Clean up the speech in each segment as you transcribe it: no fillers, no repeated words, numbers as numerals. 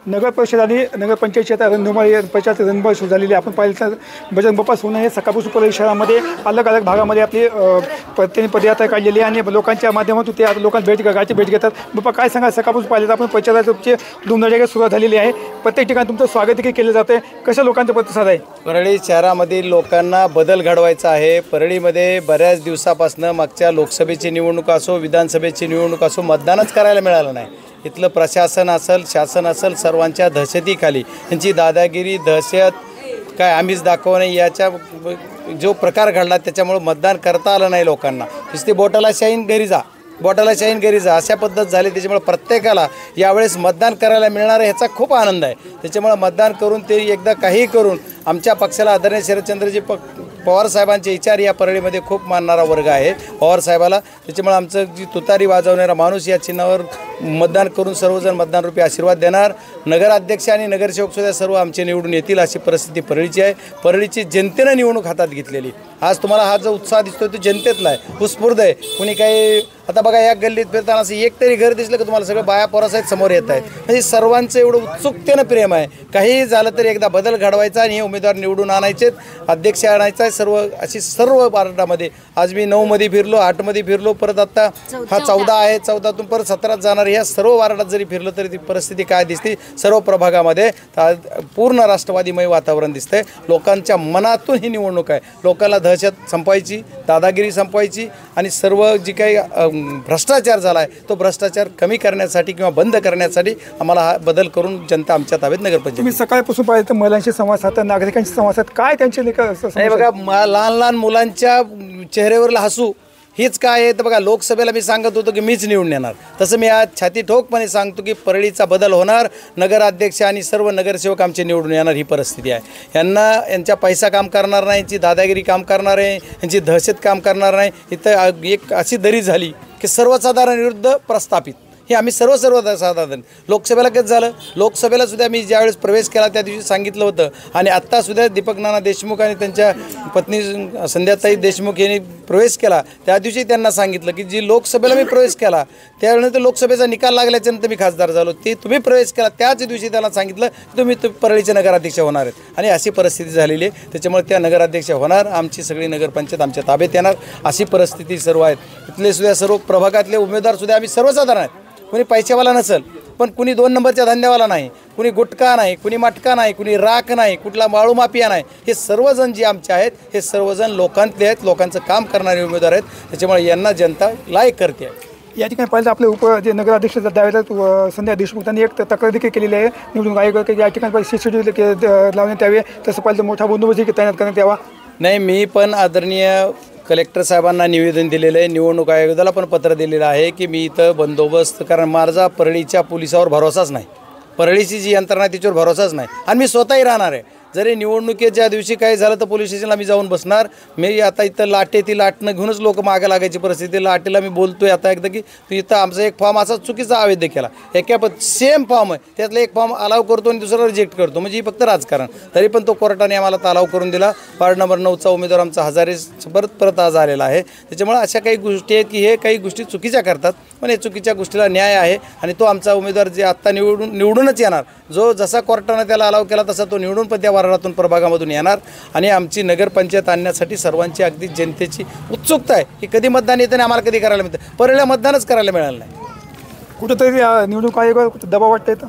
नगर परिषद आणि नगरपंचायतची आता रणधुमाळी पंचायत रणधुमाळी सुरू झालेली आहे। आपण पाहिलं तर बजरंग बाप्पा सोनवणे हे सकाळपासून परळी शहरामध्ये अलग अलग भागामध्ये आपली त्यांनी पदयात्रा काढलेली आहे आणि लोकांच्या माध्यमातून ते आता लोकांना गाठी भेट घेतात। बाप्पा काय सांगा, सकाळपासून पाहिलं तर आपण पंचायतीची धुमधडाक्यात सुरुवात झालेली आहे, प्रत्येक ठिकाणी तुमचं स्वागत देखील केलं जातं, कशा लोकांचा प्रतिसाद आहे? परळी शहरामधील लोकांना बदल घडवायचा आहे। परळीमध्ये बऱ्याच दिवसापासून मागच्या लोकसभेची निवडणूक असो विधानसभेची निवडणूक असो मतदानच करायला मिळालं नाही। इथलं प्रशासन असेल शासन असेल सर्वांच्या दहशतीखाली यांची दादागिरी दहशत काय आम्हीच दाखवणे याच्या जो प्रकार घडला त्याच्यामुळे मतदान करता आलं नाही लोकांना। नुसती बोटाला शाईन घरी जा अशा पद्धत झाली। त्याच्यामुळे प्रत्येकाला यावेळेस मतदान करायला मिळणार आहे ह्याचा खूप आनंद आहे। त्याच्यामुळे मतदान करून ते एकदा काही करून आमच्या पक्षाला आदरणीय शरदचंद्रजी पवार साहेबांचे विचार या परळीमध्ये खूप मानणारा वर्ग आहे पवार साहेबाला। त्याच्यामुळे आमचं जी तुतारी वाजवणारा माणूस या चिन्हावर मतदान करून सर्वजण मतदानरूपी आशीर्वाद देणार। नगराध्यक्ष आणि नगरसेवकसुद्धा सर्व आमचे निवडून येतील अशी परिस्थिती परळीची आहे। परळीची जनतेनं निवडणूक हातात घेतलेली। आज तुम्हाला हा जो उत्साह दिसतो तो जनतेतला आहे, उत्स्फूर्त आहे। कुणी काही आता बघा या गल्लीत फिरताना असं एक तरी घर दिसलं की तुम्हाला सगळं बाया पोरासाहेब समोर येत आहेत। म्हणजे सर्वांचं एवढं उत्सुकतेनं प्रेम आहे। काही झालं तरी एकदा बदल घडवायचा आणि हे उमेदवार निवडून आणायचे, अध्यक्ष आणायचा आहे सर्व अशी सर्व वार्डामध्ये। आज मी 9मध्ये फिरलो, 8मध्ये फिरलो, परत आता हा 14 आहे, 14तून परत 17 जाणार। ह्या सर्व वार्डात जरी फिरलो तरी ती परिस्थिती काय दिसते, सर्व प्रभागामध्ये पूर्ण राष्ट्रवादीमय वातावरण दिसतंय। लोकांच्या मनातून ही निवडणूक आहे। लोकांना दहशत संपवायची, दादागिरी संपवायची आणि सर्व जी काही भ्रष्टाचार झाला आहे तो भ्रष्टाचार कमी करण्यासाठी किंवा बंद करण्यासाठी आम्हाला हा बदल करून जनता आमच्या ताब्यात नगरपंचायत। तुम्ही सकाळपासून पाहिलं तर महिलांशी संवाद साधता, नागरिकांशी संवाद साधता, काय त्यांचे नाही बघा लहान लहान मुलांच्या चेहऱ्यावरला हसू हीच काय आहे तर बघा लोकसभेला मी सांगत होतो की मीच निवडून येणार, तसं मी आज छाती ठोकपणे सांगतो की परळीचा बदल होणार। नगराध्यक्ष आणि सर्व नगरसेवक आमचे निवडून येणार ही परिस्थिती आहे। यांचा पैसा काम करणार नाही, यांची दादागिरी काम करणार आहे, यांची दहशत काम करणार नाही। इथं एक अशी दरी झाली की सर्वसाधारण विरुद्ध प्रस्थापित हे आम्ही सर्वसाधारण। लोकसभेला कसं झालं, लोकसभेला सुद्धा मी ज्यावेळेस प्रवेश केला त्या दिवशी सांगितलं होतं आणि आत्तासुद्धा दीपक नाना देशमुख आणि त्यांच्या पत्नी संध्याताई देशमुख यांनी प्रवेश केला त्या दिवशी त्यांना सांगितलं की जी लोकसभेला मी प्रवेश केला त्यावेळेनंतर लोकसभेचा निकाल लागल्याच्यानंतर मी खासदार झालो, ते तुम्ही प्रवेश केला त्याच दिवशी त्यांना सांगितलं तुम्ही परळीचे नगराध्यक्ष होणार आहेत आणि अशी परिस्थिती झालेली आहे। त्याच्यामुळे त्या नगराध्यक्ष होणार, आमची सगळी नगरपंचायत आमच्या ताब्यात येणार अशी परिस्थिती सर्व आहेत। इथले सुद्धा सर्व प्रभागातले उमेदवारसुद्धा आम्ही सर्वसाधारण आहेत। कुणी पैशावाला नसेल पण कुणी 2 नंबरच्या धंद्यावाला नाही, कुणी गुटखा नाही, कुणी मटका नाही, कुणी राख नाही, कुठला माळू माफिया नाही। हे सर्वजण जे आमचे आहेत हे सर्वजण लोकांतले आहेत, लोकांचं काम करणारे उमेदवार आहेत। त्याच्यामुळे यांना जनता लायक करते आहे। या ठिकाणी पाहिलं आपले जे नगराध्यक्ष त्यावेळेला संध्या देशमुख त्यांनी एक तक्रार देखील केलेली आहे निवडणूक आयोग या ठिकाणी CCTV लावण्यात यावे, तसं पाहिलं तर मोठा बंदोबस्त तैनात करण्यात यावा। नाही मी पण आदरणीय कलेक्टर साहेबांना निवेदन दिलेलं आहे, निवडणूक आयोगाला पण पत्र दिलेलं आहे की मी इथं बंदोबस्त, कारण माझा परळीच्या पोलिसावर भरोसाच नाही, परळीची जी यंत्रणा तिच्यावर भरोसाच नाही आणि मी स्वतःही राहणार आहे। जरी निवडणुकीच्या दिवशी काही झालं तर पोलीस स्टेशनला मी जाऊन बसणार। मी आता इथं ती लाटणं घेऊनच लोक मागे लागायची परिस्थिती। लाटेला मी बोलतोय आता एकदा की तू इथं आमचा एक फॉर्म असा चुकीचा अवैध केला, सेम फॉर्म आहे त्यातला एक फॉर्म अलाव करतो आणि दुसरा रिजेक्ट करतो, म्हणजे ही फक्त राजकारण। तरी पण तो कोर्टाने आम्हाला अलाव करून दिला। वार्ड नंबर 9चा उमेदवार आमचा हजारे परत आज आलेला आहे। त्याच्यामुळे अशा काही गोष्टी आहेत की हे काही गोष्टी चुकीच्या करतात, पण हे चुकीच्या गोष्टीला न्याय आहे आणि तो आमचा उमेदवार जे आत्ता निवडूनच येणार, जो जसा कोर्टाने त्याला अलाव केला तसा तो निवडून पण त्या वार्डातून प्रभागामधून येणार आणि आमची नगरपंचायत आणण्यासाठी सर्वांची अगदी जनतेची उत्सुकता आहे की कधी मतदान येतं आणि आम्हाला कधी करायला मिळतं। परळीला मतदानच करायला मिळालं नाही। कुठंतरी निवडणूक आयोगावर दबाव वाटतं येतं?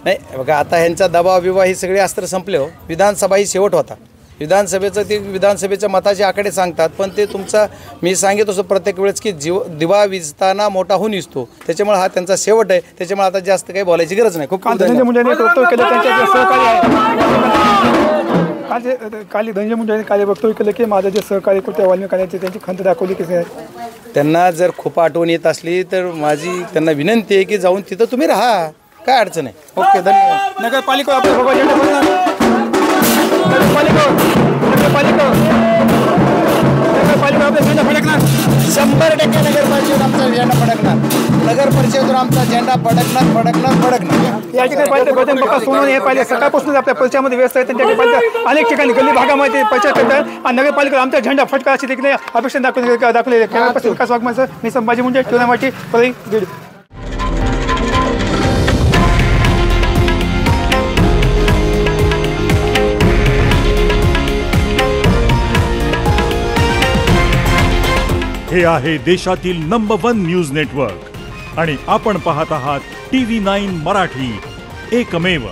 नाही बघा आता ह्यांचा दबाव विवाह ही सगळे अस्त्र संपले हो। विधानसभा ही शेवट होता, विधानसभेच्या मताचे आकडे सांगतात, पण ते तुमचा मी सांगत असतो प्रत्येक वेळेस की दिवा विजताना मोठा होऊन दिसतो। त्याच्यामुळे हा त्यांचा शेवट आहे, त्याच्यामुळे आता जास्त काही बोलायची गरज नाही। खूप धनंजय मुंडे वक्तव्य केलं, त्यांचे सहकारी आहे काल धनंजय मुंडे काल वक्तव्य केलं की माझं जे सहकारी कुठे वाल्मी करण्याची त्यांची खंत दाखवली की त्यांना जर खूप आठवण येत असली तर माझी त्यांना विनंती आहे की जाऊन तिथं तुम्ही राहा, काय अडचण आहे। ओके धन्यवाद। नगरपालिका फडकणार 100% नगरपरिषद आमचा झेंडा फडकणार, नगर परिषदेवर आमचा झेंडा फडकणार। या ठिकाणी पाहिजे बजरंग बाप्पा सोनवणे हे पाहिले सकाळपासून आपल्या परिचयामध्ये व्यस्त आहेत, त्यांच्या पाहिजे अनेक ठिकाणी गल्ली भागामध्ये प्रचार करतात आणि नगरपालिकेवर आमचा झेंडा फटका अशी देखील अपेक्षा दाखवलेली आहे। विकास वाघमारे, मी संभाजी मुंडे, टोनामाटी, परळी, बीड। हे आहे देशातील नंबर 1 न्यूज नेटवर्क आणि आपण पाहत आहात TV9 मराठी, एकमेव.